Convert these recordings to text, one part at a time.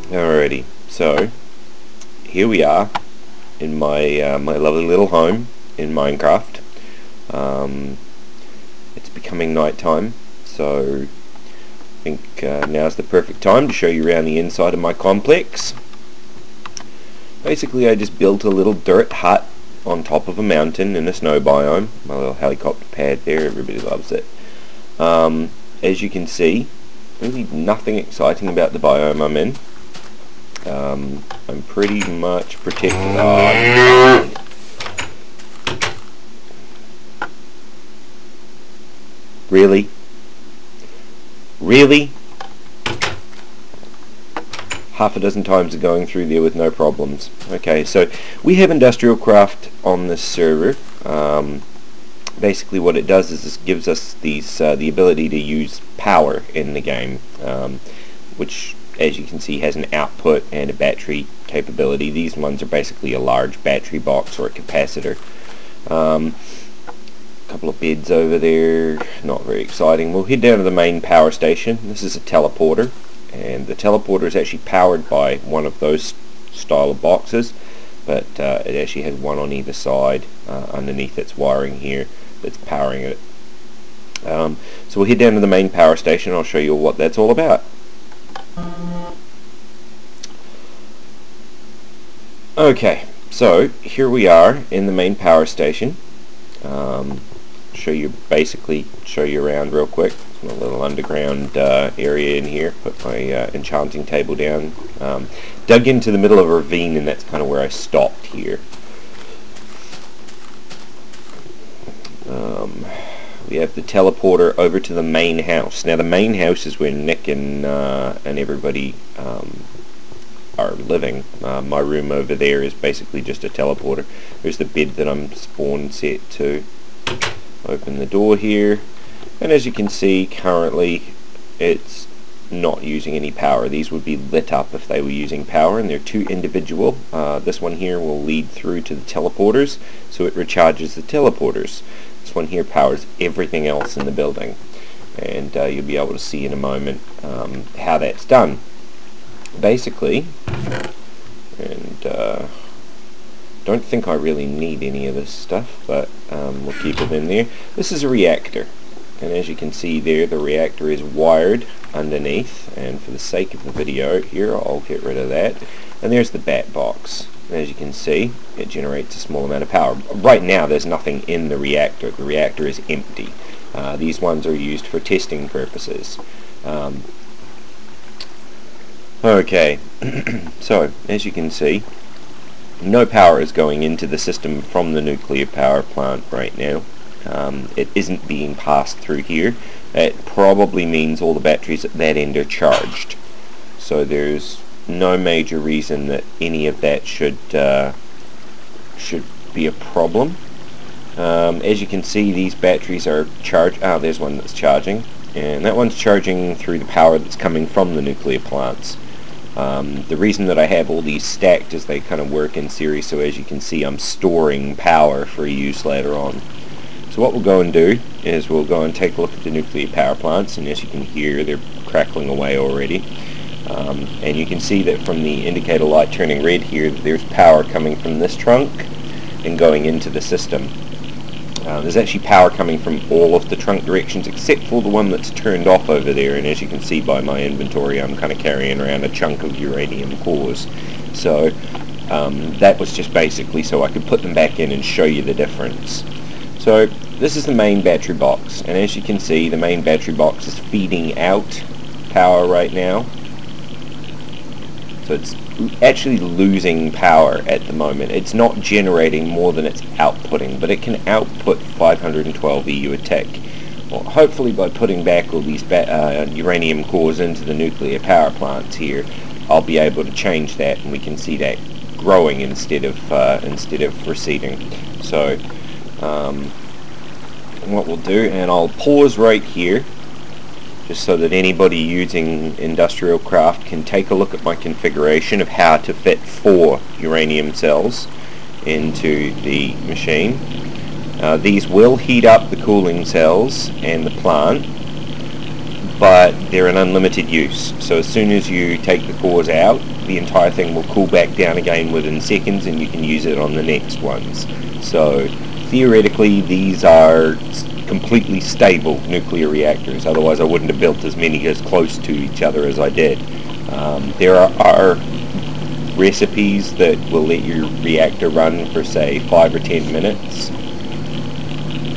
Alrighty, so here we are in my my lovely little home in Minecraft. It's becoming night time, so I think now's the perfect time to show you around the inside of my complex. Basically, I just built a little dirt hut on top of a mountain in a snow biome. My little helicopter pad there, everybody loves it. As you can see, really nothing exciting about the biome I'm in. I'm pretty much protected. Really? Really? Half a dozen times of going through there with no problems. Okay, so we have IndustrialCraft on this server. Basically what it does is it gives us these the ability to use power in the game, which, as you can see, has an output and a battery capability. These ones are basically a large battery box or a capacitor. Couple of beds over there, not very exciting. We'll head down to the main power station. This is a teleporter, and the teleporter is actually powered by one of those style of boxes, but it actually has one on either side underneath its wiring here that's powering it. So we'll head down to the main power station. I'll show you what that's all about. Okay, so here we are in the main power station. Show you around real quick. A little underground area in here. Put my enchanting table down. Dug into the middle of a ravine, and that's kind of where I stopped here. We have the teleporter over to the main house. Now the main house is where Nick and everybody are living. My room over there is basically just a teleporter. There's the bed that I'm spawn set to. Open the door here, and as you can see, currently it's not using any power. These would be lit up if they were using power, and they're two individual. This one here will lead through to the teleporters, so it recharges the teleporters. This one here powers everything else in the building, and you'll be able to see in a moment how that's done. Basically, and don't think I really need any of this stuff, but we'll keep it in there. This is a reactor, and as you can see there, the reactor is wired underneath, and for the sake of the video here, I'll get rid of that. And there's the bat box. As you can see, it generates a small amount of power. Right now there's nothing in the reactor. The reactor is empty. These ones are used for testing purposes. Okay, so as you can see, no power is going into the system from the nuclear power plant right now. It isn't being passed through here. That probably means all the batteries at that end are charged. So there's no major reason that any of that should be a problem. As you can see, these batteries are charged. There's one that's charging, and that one's charging through the power that's coming from the nuclear plants. The reason that I have all these stacked is they kind of work in series, so as you can see, I'm storing power for use later on. So what we'll go and do is we'll go and take a look at the nuclear power plants, and as you can hear, they're crackling away already. And you can see that from the indicator light turning red here, there's power coming from this trunk and going into the system. There's actually power coming from all of the trunk directions except for the one that's turned off over there, and as you can see by my inventory, I'm kind of carrying around a chunk of uranium cores. So that was just basically so I could put them back in and show you the difference. So this is the main battery box, and as you can see, the main battery box is feeding out power right now. So it's actually losing power at the moment. It's not generating more than it's outputting, but it can output 512 EU a tick. Well, hopefully by putting back all these uranium cores into the nuclear power plants here, I'll be able to change that, and we can see that growing instead of receding. So what we'll do, and I'll pause right here just so that anybody using IndustrialCraft can take a look at my configuration of how to fit 4 uranium cells into the machine. These will heat up the cooling cells and the plant, but they're in unlimited use. So as soon as you take the cores out, the entire thing will cool back down again within seconds, and you can use it on the next ones. So theoretically, these are completely stable nuclear reactors. Otherwise, I wouldn't have built as many as close to each other as I did. There are recipes that will let your reactor run for, say, 5 or 10 minutes.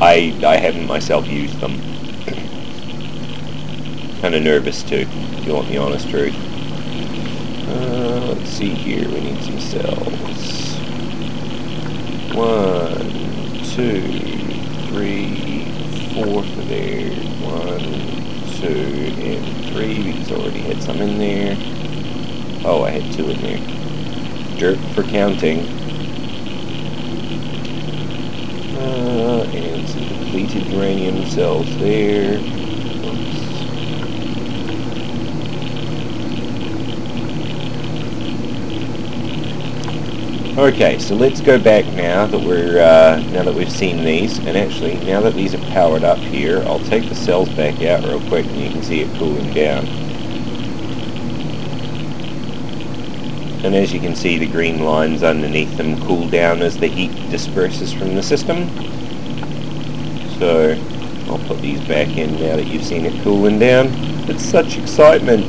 I haven't myself used them. Kind of nervous too, if you want the honest truth. Let's see here, we need some cells. 1, 2, 3, 4 for there. 1, 2, and 3, because I already had some in there. Oh, I had 2 in there. Dirt for counting. And some depleted uranium cells there. Okay, so let's go back now that now that we've seen these, and actually now that these are powered up here, I'll take the cells back out real quick, and you can see it cooling down. And as you can see, the green lines underneath them cool down as the heat disperses from the system. So I'll put these back in now that you've seen it cooling down. It's such excitement.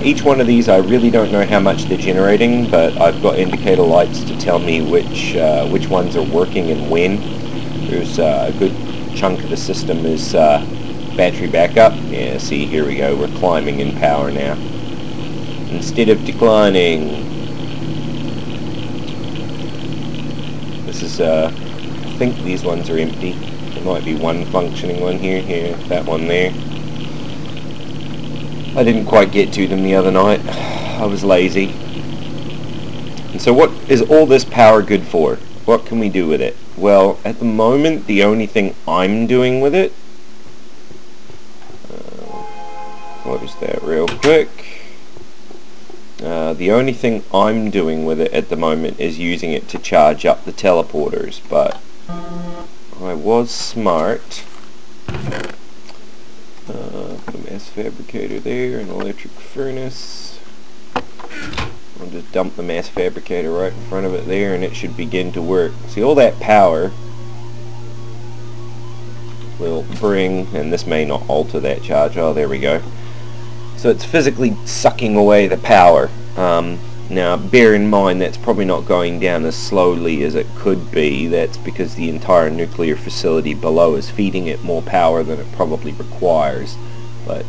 Each one of these, I really don't know how much they're generating, but I've got indicator lights to tell me which ones are working and when. There's a good chunk of the system is battery backup. Yeah, see, here we go. We're climbing in power now, instead of declining. This is, I think these ones are empty. There might be one functioning one here, that one there. I didn't quite get to them the other night. I was lazy. And so what is all this power good for? What can we do with it? Well, at the moment, the only thing I'm doing with it... what is that real quick? The only thing I'm doing with it at the moment is using it to charge up the teleporters, but I was smart. Put a mass fabricator there, an electric furnace. I'll just dump the mass fabricator right in front of it there, and it should begin to work. See, all that power will bring, and this may not alter that charge. Oh, there we go. So it's physically sucking away the power. Now, bear in mind that's probably not going down as slowly as it could be. That's because the entire nuclear facility below is feeding it more power than it probably requires. But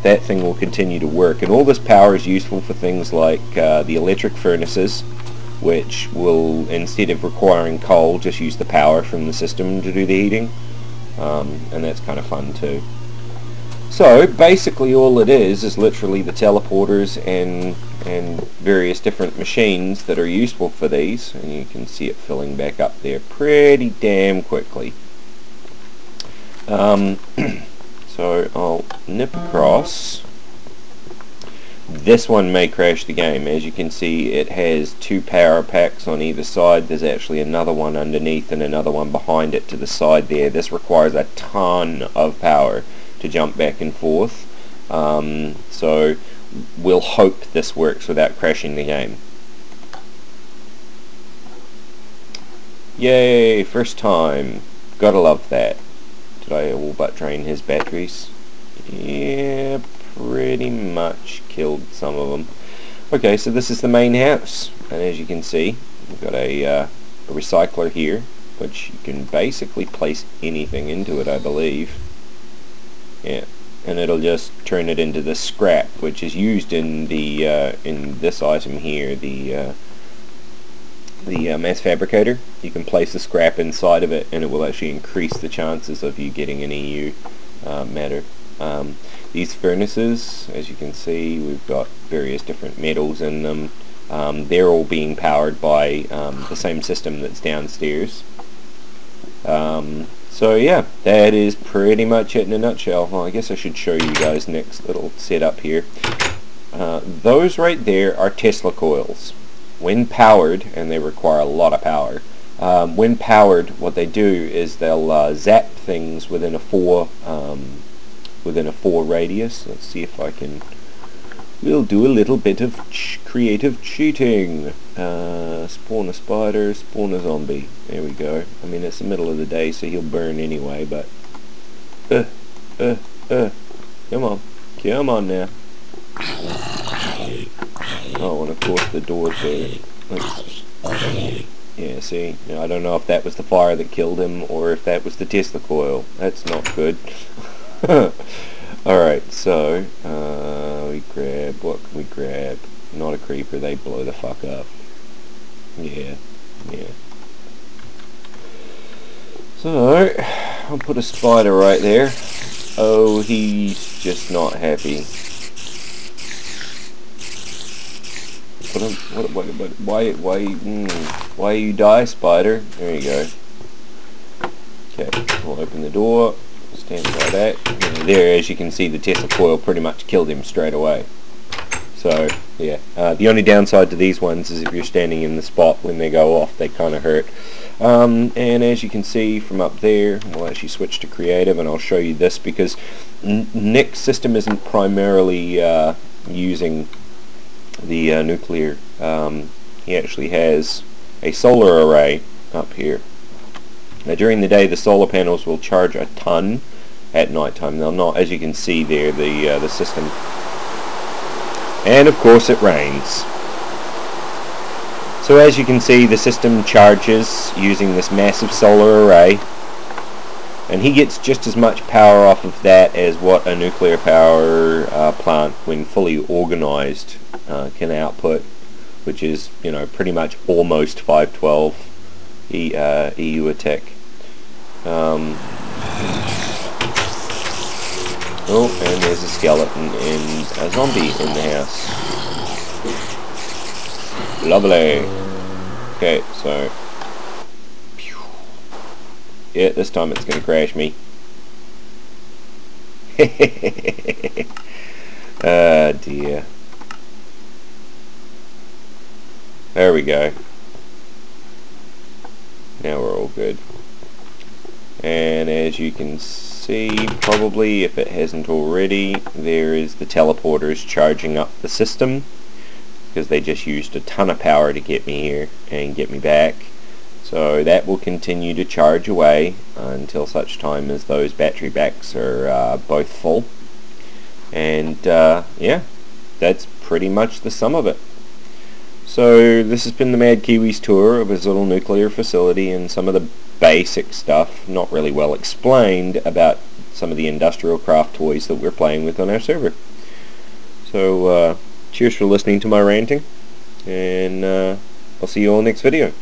that thing will continue to work. And all this power is useful for things like the electric furnaces, which will, instead of requiring coal, just use the power from the system to do the heating. And that's kind of fun too. So basically all it is literally the teleporters and various different machines that are useful for these, and you can see it filling back up there pretty damn quickly. So I'll nip across. This one may crash the game. As you can see, it has 2 power packs on either side. There's actually another one underneath and another one behind it to the side there. This requires a ton of power to jump back and forth. So we'll hope this works without crashing the game. Yay, first time. Gotta love that. Did I all but drain his batteries? Yeah, pretty much killed some of them. Okay, so this is the main house, and as you can see, we've got a recycler here, which you can basically place anything into it, I believe. Yeah, and it'll just turn it into the scrap, which is used in the in this item here, the mass fabricator. You can place the scrap inside of it, and it will actually increase the chances of you getting an EU matter. These furnaces, as you can see, we've got various different metals in them. They're all being powered by the same system that's downstairs. So yeah, that is pretty much it in a nutshell. Well, I guess I should show you guys next little setup here. Those right there are Tesla coils. When powered, and they require a lot of power, when powered, what they do is they'll zap things within a 4 within a 4 radius. Let's see if I can... We'll do a little bit of creative cheating. Spawn a spider, spawn a zombie. There we go. I mean, it's the middle of the day, so he'll burn anyway, but... Come on. Come on now. Oh, and of course the door's there. Yeah, see? Now, I don't know if that was the fire that killed him, or if that was the Tesla coil. That's not good. Alright, so, we grab, what can we grab? Not a creeper, they blow the fuck up. Yeah. So, I'll put a spider right there. Oh, he's just not happy. Why you die, spider? There you go. Okay, we'll open the door. Stand by that. And there, as you can see, the Tesla coil pretty much killed him straight away. So, yeah. The only downside to these ones is if you're standing in the spot when they go off, they kind of hurt. And as you can see from up there, we'll actually switch to creative, and I'll show you this because Nick's system isn't primarily using the nuclear. He actually has a solar array up here. Now during the day the solar panels will charge a ton. At night time they'll not, as you can see there, the system. And of course it rains. So as you can see, the system charges using this massive solar array, and he gets just as much power off of that as what a nuclear power plant, when fully organized, can output, which is, you know, pretty much almost 512 EU attack. Oh, and there's a skeleton and a zombie in the house. Lovely. Okay, so... Yeah, this time it's going to crash me. Ah, dear. There we go. Now we're all good. And as you can see, probably, if it hasn't already, there is the teleporters charging up the system, because they just used a ton of power to get me here and get me back. So that will continue to charge away until such time as those battery backs are both full. And yeah, that's pretty much the sum of it. So this has been the Madkiwi's tour of his little nuclear facility and some of the basic stuff, not really well explained, about some of the IndustrialCraft toys that we're playing with on our server. So cheers for listening to my ranting, and I'll see you all next video.